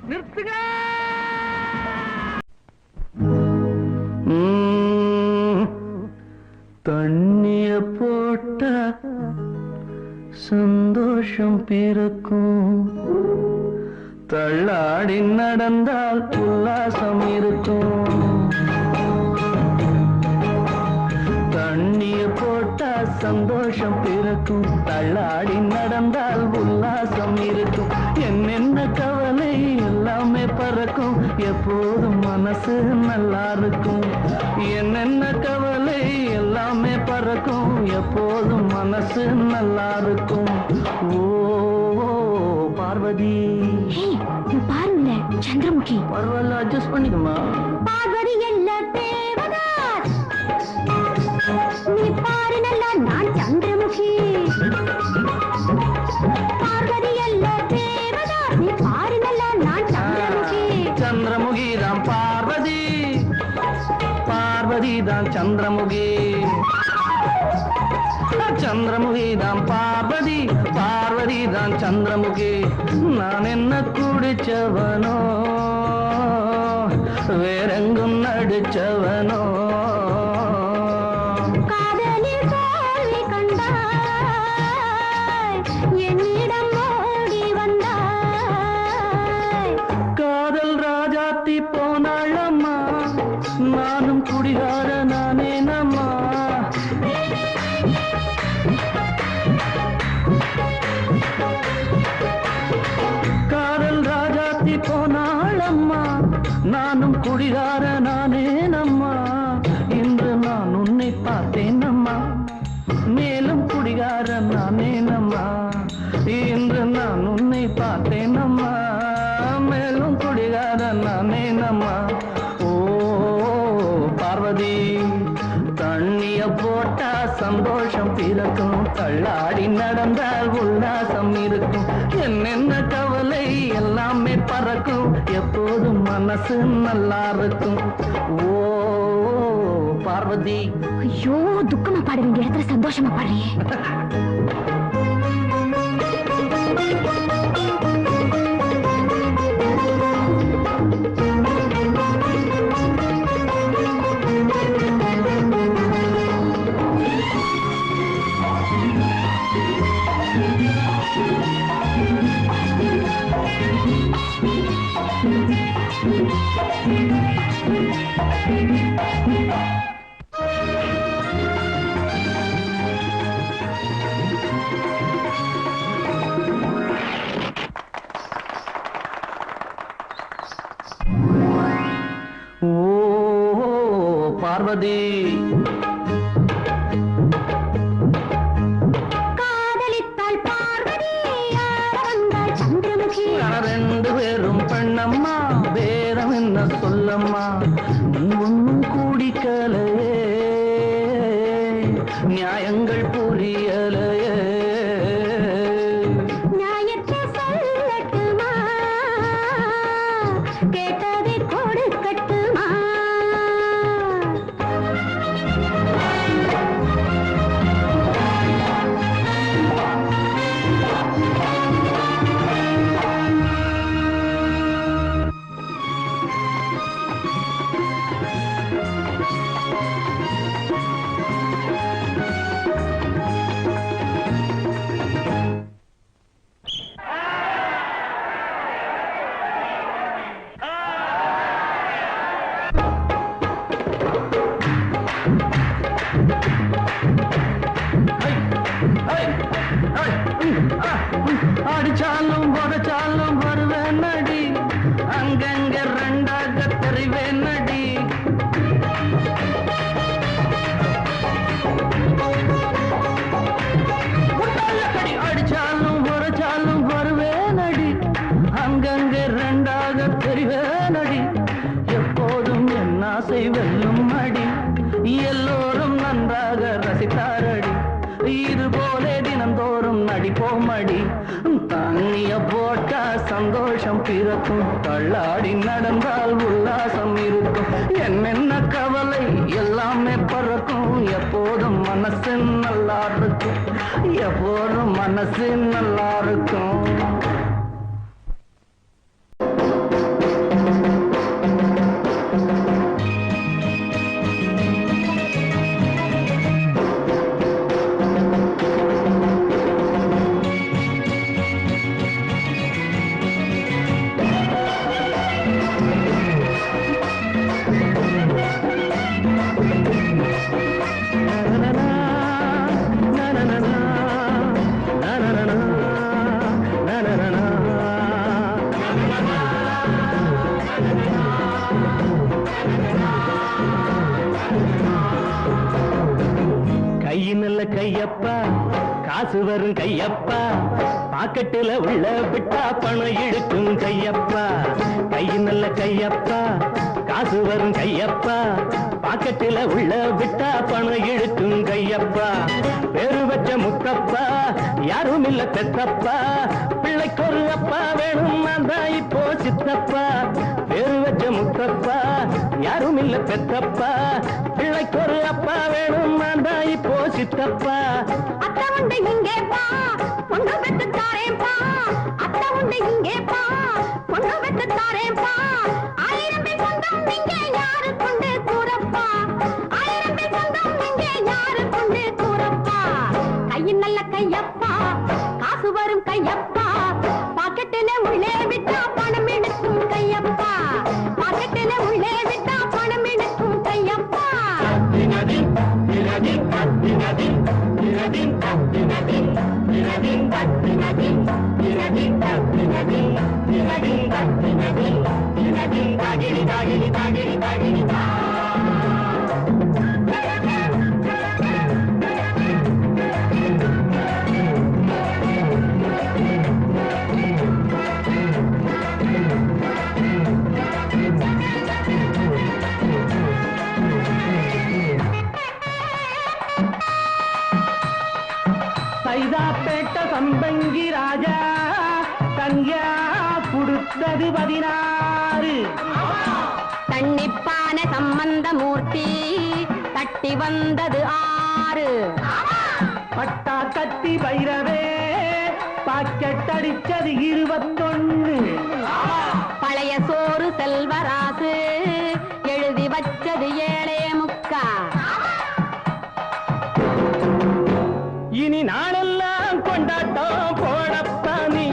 நிறுத்துங்க. தண்ணிய போட்ட சந்தோஷம் பிறக்கும், தள்ளாடி நடந்தால் உல்லாசம் இருக்கும். தண்ணிய போட்டா சந்தோஷம் பிறக்கும், தள்ளாடி நடந்தால் உல்லாசம் இருக்கும். என்னென்ன கவலை எல்லாமே பறக்கும், எப்போதும் மனசு நல்லா இருக்கும். என்னென்ன கவலை எல்லாமே பறக்கும், எப்போதும் மனசு நல்லா இருக்கும். ஓ பார்வதி, பாருங்க சந்திரமுகி. பரவாயில்ல, அட்ஜஸ்ட் பண்ணிக்குமா. பார்வதி இல்ல தேவதாஸ், நீ பாரு நல்லா நான் சந்திரமுகி. பார்வதி அல்ல தேவதாஸ், நீ பாரு நல்லா நான் சந்திரமுகி. சந்திரமுகி தான் பார்வதி, பார்வதி தான் சந்திரமுகி. சந்திரமுகி தான் பார்வதி, பார்வதி தான் சந்திரமுகி. நான் என்ன குடிச்சவனோ, வேறெங்கும் நடிச்சவனோ. காதலில் தோல்வி கண்டாய், என்னிடம் ஓடி வந்தாய். காதல் ராஜாத்தி போனாளம்மா, நானும் குடிகார நானே நம்மா. காதல் ராஜாத்தி போனாளம்மா, நானும் குடிகார நானே நம்மா. இன்று நான் உன்னை பார்த்தேன் நம்மா, மேலும் குடிகார நானே நம்மா. இன்று நான் உன்னை பார்த்தேன் நம்மா, மேலும் குடிகார நானே நம்மா. ஓ பார்வதி, தண்ணிய போட்டா சந்தோஷம் பிறக்கும், தள்ளாடி நடந்தால் உல்லாசம் இருக்கும். என்னென்ன கவலை எல்லாமே பறக்கும், எப்போதும் மனசு நல்லா இருக்கும். ஓ பார்வதி. ஐயோ, துக்கமா பாட வேண்டிய இடத்துல சந்தோஷமா பாடுறியே. ஓ பார்வதி, காதலித்தாள் பார்வதி, வந்தாள் சந்திரமுகி. ரெண்டு பேரும் பெண்ணம்மா, வேறம் என்ன சொல்லம்மா. ஒன்னும் கூடிக்கலையே, நியாயங்கள் புரியலையே. நியாயத்தை சொல்லட்டுமா, கேட்டதை கொடுக்கட்டுமா. அடிச்சாலும் உடைச்சாலும் வருவேன் நடி, அங்கங்க ரெண்டாக தெரிவேன் நடி. அடிச்சாலும் உடைச்சாலும் வருவேன் நடி, அங்கங்க ரெண்டாக தெரிவேன் நடி. எப்போதும் என்ன ஆசை வெல்லும் அடி எல்லோரும் நன்றாக ரசித்தாரடி இது போலே தினந்தோறும் நடிப்போம் அடி தண்ணிய போட்டா சந்தோஷம் பிறக்கும் தள்ளாடி நடந்தால் உல்லாசம் இருக்கும் என்னென்ன கவலை எல்லாமே பறக்கும் எப்போதும் மனசு நல்லா இருக்கும் எப்போதும் மனசு நல்லா இருக்கும் கையினல்ல கையப்பா காசு வரும் கையப்பா பாக்கெட்டுல உள்ள விட்டா பணம் இழுக்கும் கையப்பா கையினல்ல கையப்பா காசு வரும் கையப்பா பாக்கெட்டுல உள்ள விட்டா பணம் இழுக்கும் கையப்பா பேரு வச்ச முத்தப்பா யாரும் இல்ல பெத்தப்பா பிள்ளைக்கு ஒரு அப்பா வேணும் நான் தான் இப்போ சித்தப்பா பேரு வச்ச முத்தப்பா யாரும் இல்ல பெத்தப்பா பிள்ளைக்கு ஒரு அப்பா வேணும் நான் தான் இப்போ சித்தப்பா அத்தை உண்டு இங்கே பா பொண்ணு பெத்து தாரேன்பா அத்தை உண்டு இங்கே பா பொண்ணு பெத்து தாரேன்பா 1000 பேர் சொந்தம் நீங்க யாரு கொண்டு கூறப்பா 1000 பேர் சொந்தம் நீங்க யாரு கொண்டு கூறப்பா கையின் நல்ல கையப்பா காசு வரும் கையப்பா பாக்கெட்டில உள்ளே விட்டா பணம் எடுக்கும் கையப்பா பாக்கெட்டில உள்ளே விட்டா பணம் எடுக்கும் கையப்பா சைதாப்பேட்ட சம்பங்கி ராஜா தங்கியா கொடுத்தது 16 தன்னிப்பான சம்பந்த மூர்த்தி தட்டி வந்தது 6 பட்டா கத்தி பைரவே பாக்கெட் அடிச்சது 21 பழைய சோறு செல்வராசு எழுதி வச்சது 7:45 இனி நாளெல்லாம் கொண்டாட்டம் போடப்பானி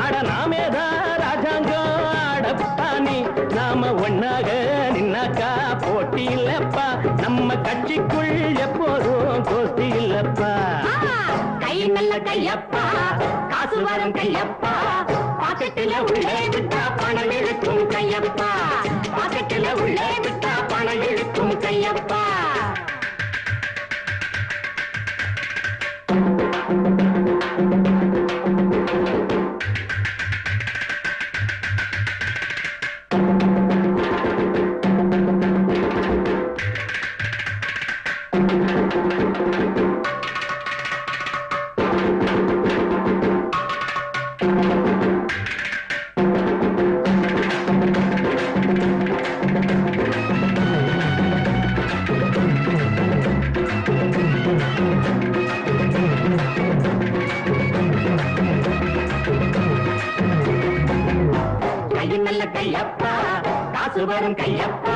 அட நாமேதான் ராஜாங்கம் ஆடப்பானி நாம ஒன்னாக நின்னாக்கா போட்டி இல்லப்பா நம்ம கட்சிக்குள் எப்போதும் கோஷ்டி இல்லப்பா கை நல்ல கையப்பா காசு வரும் கையப்பா பாக்கெட்டில உள்ளே விட்டா பணம் இழுக்கும் கையப்பா பாக்கெட்டில உள்ளே விட்டா பணம் இழுக்கும் கையப்பா நல்ல கையப்பா காசு வரும் கையப்பா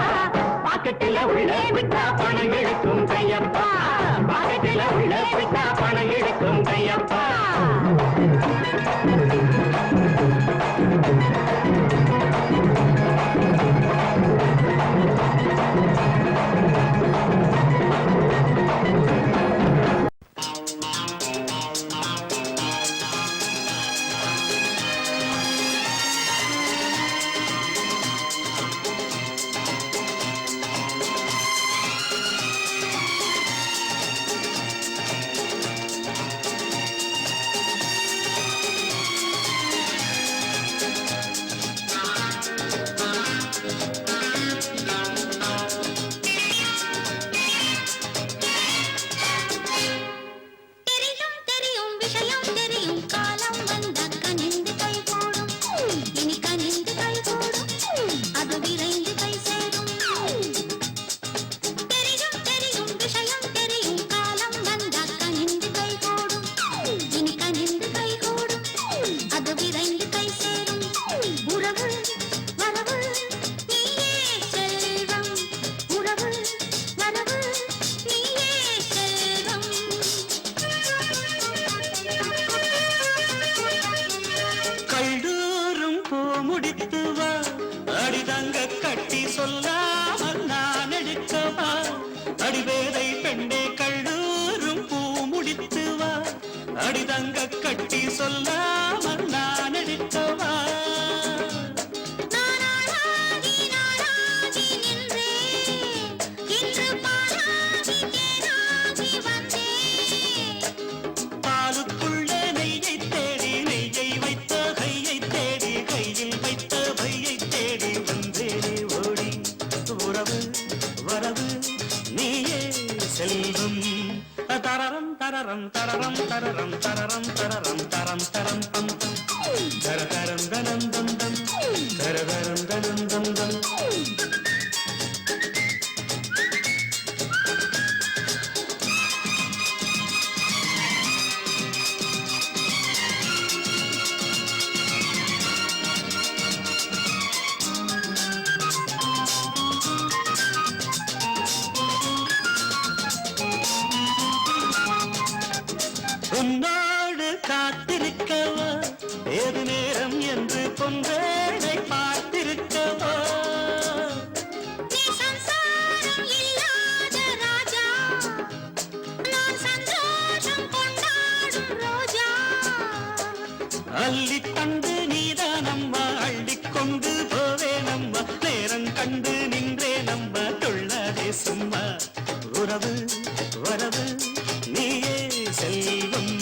பாக்கெட்டில உள்ளே விட்டா பணம் இழுக்கும் கையப்பா பாக்கெட்டில உள்ளே விட்டா பணம் இழுக்கும் கையப்பா அடிதங்க கட்டி சொல்லாமல் நான் எடுக்கவா அடிவேதை பெண்ணே கள்ளூரும் பூ முடித்து வா அடிதங்க கட்டி சொல்லாமல் நான் எடுக்கவா பாலுக்குள்ளே நெய்யை தேடி நெய்யை வைத்த கையை தேடி கையில் வைத்த பையை தேடி வந்தேனே ஓடி உறவு வரவு நீயே செல்வம் தரரம் தரரம் தரரம் தரரம் தரரம் தரரம் தரம் தரம் பம் பம் தரதரம் தனம் தம் தம் தரதரம் தனம் தம் தம் உன்னோடு காத்திருக்கவா ஏது நேரம் என்று பொங்கலை பார்த்திருக்கவா அள்ளி தந்து நீதானம்மா அள்ளிக்கொண்டு போவே நம்ம நேரம் கண்டு நின்றே நம்ம தொಳ್ಳாதே சும்மா உறவு வரவு நீயே செல்வம்